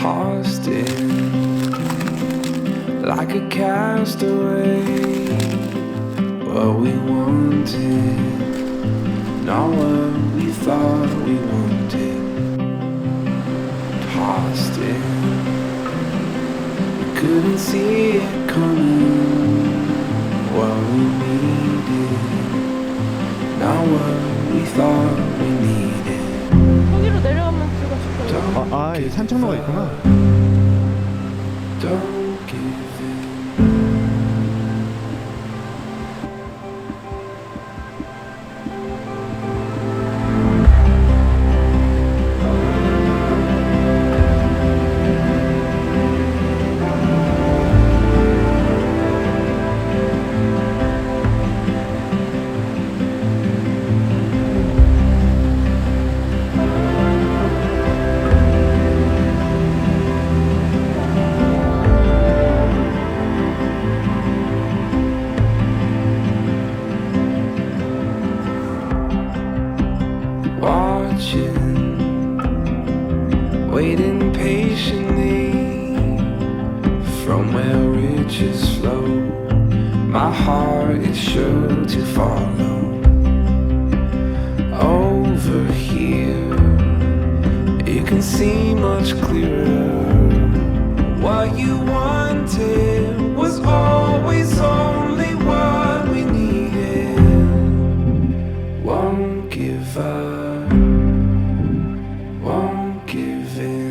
tossed in like a castaway. What we wanted, not what we thought we wanted. Tossed in, we couldn't see it coming. What we needed, not what we thought we needed. 거기로 내려가면 들어가 싶어요. 이 산책로가 있구나. Don't give in. Waiting patiently from where riches flow. My heart is sure to follow. Over here, you can see much clearer. What you wanted was always only what we needed. Won't give up, won't give in.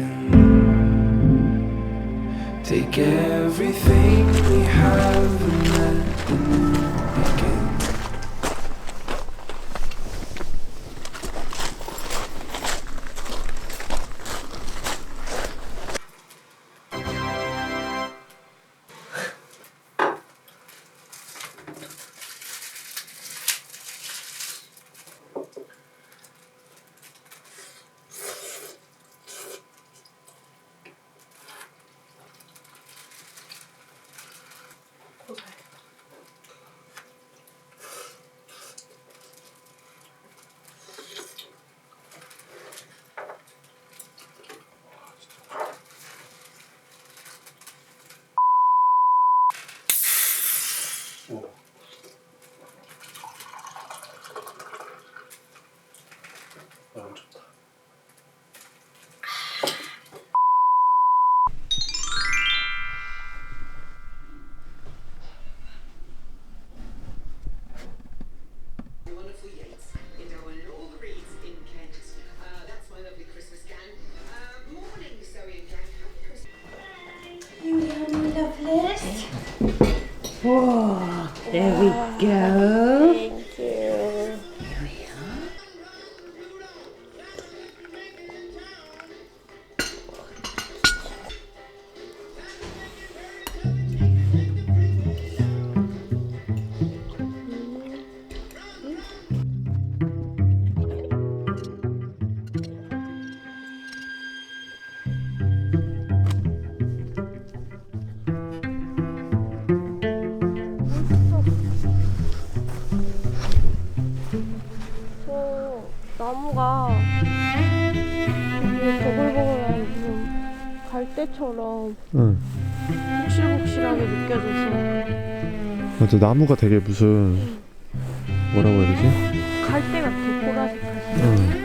Take everything we have and let the new begin. 너무 좋다. Wonderful Yates in Darwin and all the reads in Kent. That's my lovely Christmas gang. Morning, Zoe and gang. Happy Christmas. You have lovely. Whoa, there we go. Thank you. Here we are. 저 나무가 되게 보글보글한 무슨 갈대처럼 응. 복실복실하게 느껴져서 맞아, 나무가 되게 무슨 뭐라고 해야 되지? 갈대 같아, 보라색 갈대. 응.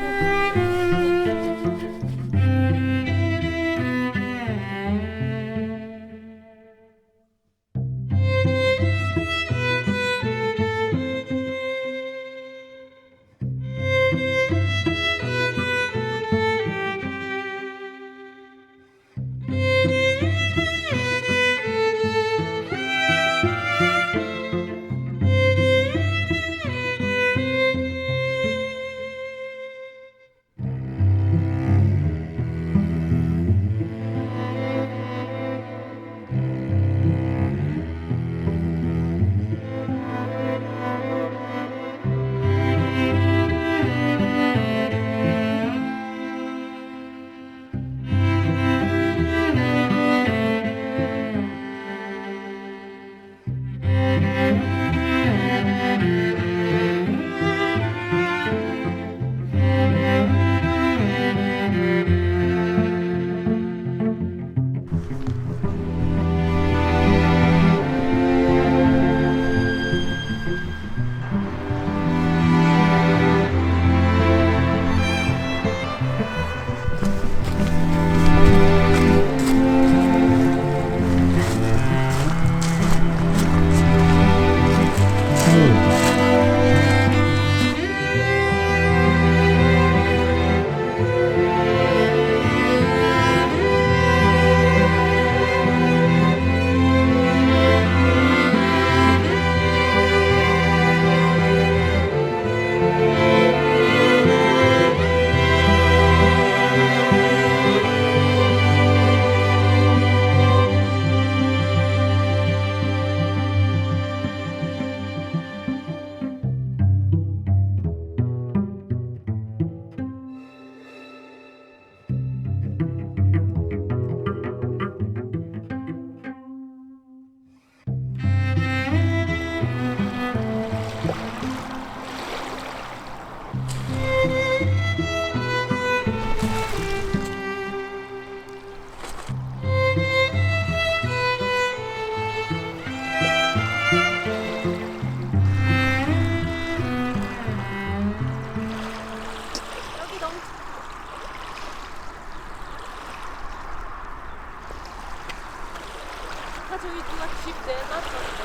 아까 저기 누가 집 내놨던데.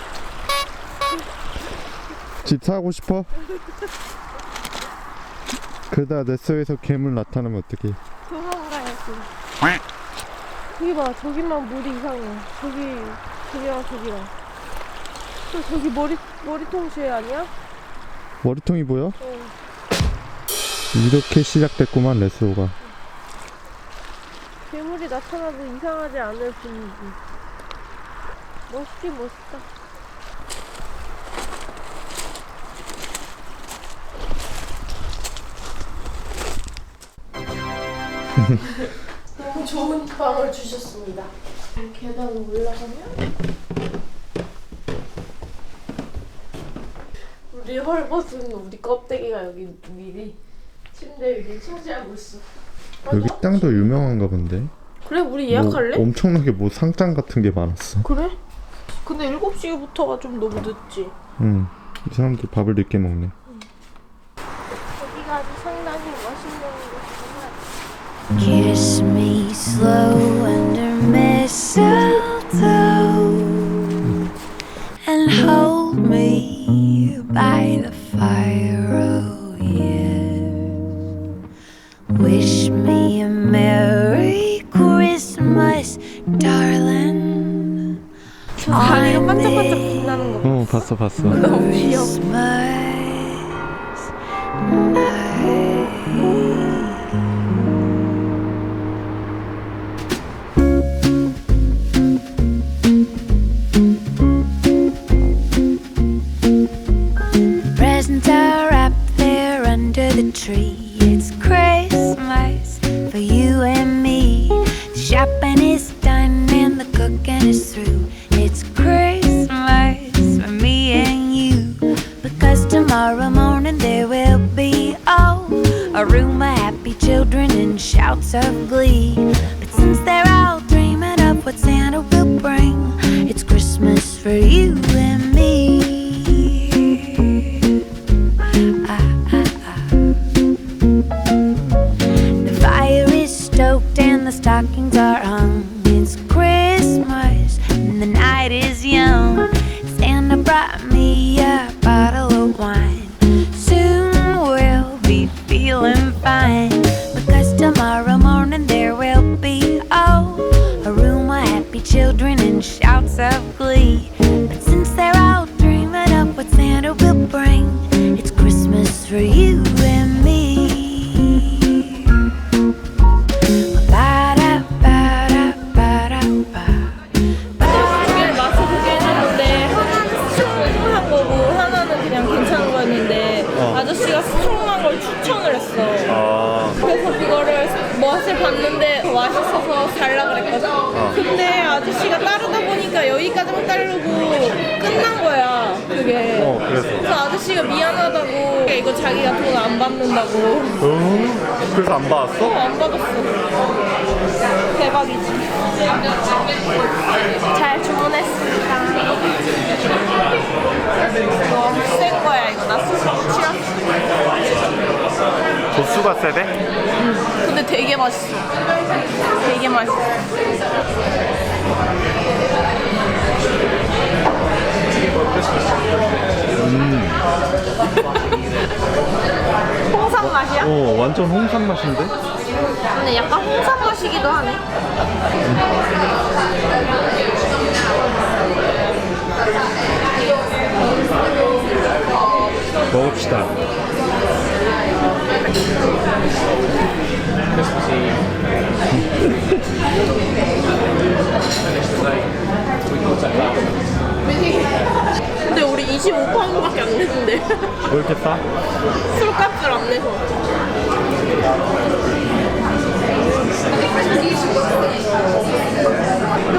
집 사고 싶어? 그러다 네스호에서 괴물 나타나면 어떡해. 도망가야지. 저기 봐, 저기만 물이 이상해. 저기랑 저기랑. 또 저기 머리통실 아니야? 머리통이 보여? 응. 이렇게 시작됐구만 네스호가. 괴물이 나타나도 이상하지 않을 분위기. 멋있긴 멋있다. 너무 좋은 방을 주셨습니다. 계단을 올라가면 우리 헐벗은 우리 껍데기가 여기 미리 침대 위에 차지하고 있어. 여기 맞아? 땅도 유명한가 본데. 그래, 우리 예약할래? 뭐 엄청나게 뭐 상장 같은 게 많았어. 그래? 근데 7시부터가 좀 너무 늦지? 응. 이 사람들 밥을 늦게 먹네. 여기가 아주 상당히 맛있는 곳이구만. Kiss me slow under mistletoe and hold me by the fire, oh yeah. Wish me a Merry Christmas, darling. 저 다리가 반짝반짝 빛나는 거. 어, 봤어. 너무 귀여워. Christmas presents are up there under the tree. It's Christmas for you and me. The shopping is done and the cooking is through. It's Christmas for me and you. Because tomorrow morning there will be a room of happy children and shouts of glee. But since they're all dreaming of what Santa will bring, it's Christmas for you and me. The fire is stoked and the stockings are hung. It's Christmas and the night is young. Santa brought me a bottle of wine. Soon we'll be feeling fine. Because tomorrow morning there will be a room of happy children and shouts of glee. But since they're all dreaming of what Santa will bring, it's Christmas for you and me. 두개 맛을 보게 했는데 하나는 스트롱한 거고 하나는 그냥 괜찮은 거였는데 아저씨가 스트롱한 걸 추천을 했어. 그래서 그거를 맛을 봤는데 더 맛있어서 달라 그랬거든. 근데 아저씨가 따르다 보니까 여기까지만 따르고 끝난 거야 그게. 그래서 아저씨가 미안하다고 이거 자기가 돈 안 받는다고. 그래서 안 받았어? 안 받았어. 대박이지. 잘 주문했습니다. 너무 센 거야 이거. 나 수박 취했어. 도수가 세대? 근데 되게 맛있어. 되게 맛있어. 홍삼 맛이야? 완전 홍삼 맛인데? 근데 약간 홍삼 맛이기도 하네. 먹읍시다. 근데 우리 25파운드밖에 안 냈는데. 왜 이렇게 싸? 술값을 안 내서.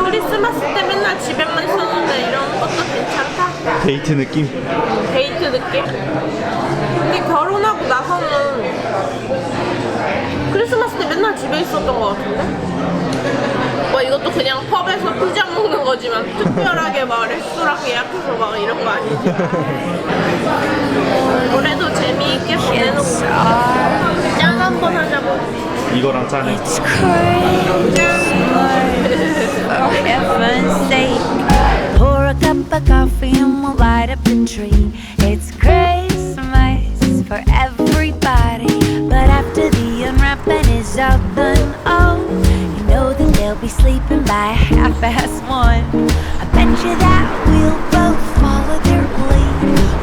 크리스마스 때 맨날 집에만 있었는데 이런 것도 괜찮다. 데이트 느낌? 데이트 느낌? 근데 결혼하고 나서는 크리스마스 때 맨날 집에 있었던 것 같은데? 뭐 이것도 그냥 펍에서 피자 먹는 거지만 특별하게 막 레스토랑 예약해서 막 이런 거 아니지? 올해도 재미있게 보내놓고 짠 한번 하자고. 이거랑 짜네. It's Christmas for heaven's sake. of coffee and we'll light up the tree. It's Christmas for everybody, but after the unwrapping is all done, oh, you know that they'll be sleeping by 1:30. I bet you that we'll both follow their lead.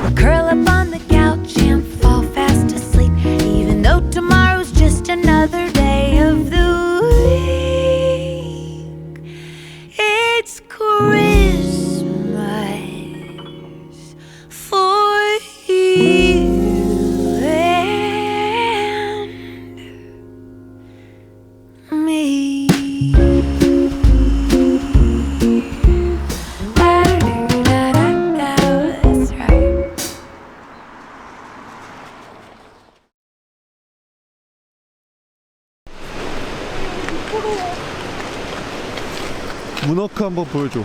We'll curl up on the couch and fall fast asleep, even though tomorrow's just another day of the week. It's Christmas for you and me. That's right. 문워크 한번 보여줘.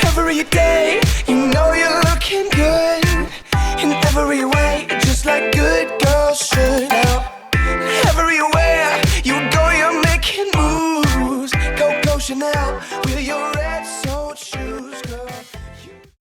Every day, you know you're looking good in every way, just like good girls should.